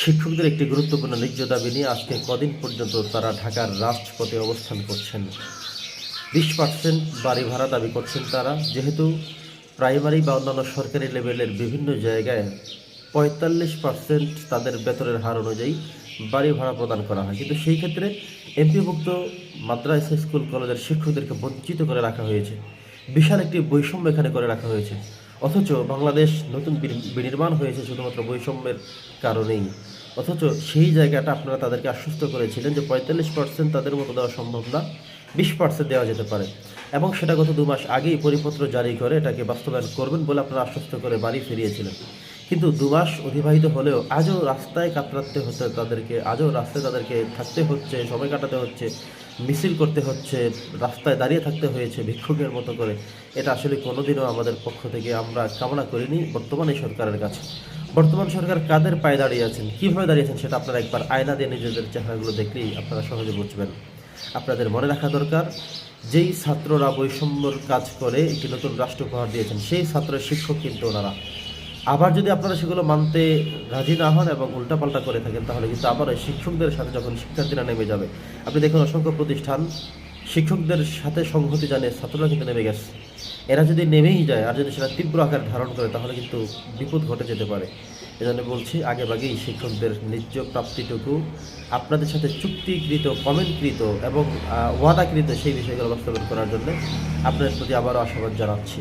শিক্ষকদের একটি গুরুত্বপূর্ণ ন্যায্য দাবি নিয়ে আজকে কদিন পর্যন্ত তারা ঢাকার রাজপথে অবস্থান করছেন। 20% বাড়ি ভাড়া দাবি করছেন তারা, যেহেতু প্রাইমারি বা অন্যান্য সরকারি লেভেলের বিভিন্ন জায়গায় 45% তাদের বেতনের হার অনুযায়ী বাড়ি ভাড়া প্রদান করা হয়, কিন্তু সেই ক্ষেত্রে এমপিভুক্ত মাদ্রাসা স্কুল কলেজের শিক্ষকদেরকে বঞ্চিত করে রাখা হয়েছে। বিশাল একটি বৈষম্য এখানে করে রাখা হয়েছে। অথচ বাংলাদেশ নতুন বিনির্মাণ হয়েছে শুধুমাত্র বৈষম্যের কারণেই। অথচ সেই জায়গাটা আপনারা তাদেরকে আশ্বস্ত করেছিলেন যে 45% তাদের মতো দেওয়া সম্ভব না, 20% দেওয়া যেতে পারে, এবং সেটা গত 2 মাস আগেই পরিপত্র জারি করে এটাকে বাস্তবায়ন করবেন বলে আপনারা আশ্বস্ত করে বাড়ি ফিরিয়েছিলেন। কিন্তু 2 মাস অতিবাহিত হলেও আজও রাস্তায় কাতরাতে হচ্ছে তাদেরকে, আজও রাস্তায় তাদেরকে থাকতে হচ্ছে, সময় কাটাতে হচ্ছে, মিছিল করতে হচ্ছে, রাস্তায় দাঁড়িয়ে থাকতে হয়েছে ভিক্ষুকের মতো করে। এটা আসলে কোনোদিনও আমাদের পক্ষ থেকে আমরা কামনা করিনি বর্তমান এই সরকারের কাছে। বর্তমান সরকার কাদের পায়ে দাঁড়িয়ে আছেন, কীভাবে দাঁড়িয়েছেন, সেটা আপনারা একবার আয়না দিয়ে নিজেদের চেহারাগুলো দেখলেই আপনারা সহজে বুঝবেন। আপনাদের মনে রাখা দরকার, যেই ছাত্ররা বৈষম্যর কাজ করে একটি নতুন রাষ্ট্র উপহার দিয়েছেন, সেই ছাত্রের শিক্ষক কিন্তু ওনারা। আবার যদি আপনারা সেগুলো মানতে রাজি না হন এবং উল্টাপাল্টা করে থাকেন, তাহলে কিন্তু আবার ওই শিক্ষকদের সাথে যখন শিক্ষার্থীরা নেমে যাবে, আপনি দেখুন অসংখ্য প্রতিষ্ঠান শিক্ষকদের সাথে সংহতি জানিয়ে ছাত্ররা কিন্তু নেমে গেছে। এরা যদি নেমেই যায় আর যদি সেটা তীব্র আকার ধারণ করে, তাহলে কিন্তু বিপদ ঘটে যেতে পারে। এজন্য বলছি, আগেভাগেই শিক্ষকদের ন্যায্য প্রাপ্তিটুকু আপনাদের সাথে চুক্তিকৃত, কমেন্টকৃত এবং ওয়াদাকৃত সেই বিষয়গুলো বাস্তবায়ন করার জন্য আপনাদের প্রতি আবারও আশাবাদ জানাচ্ছি।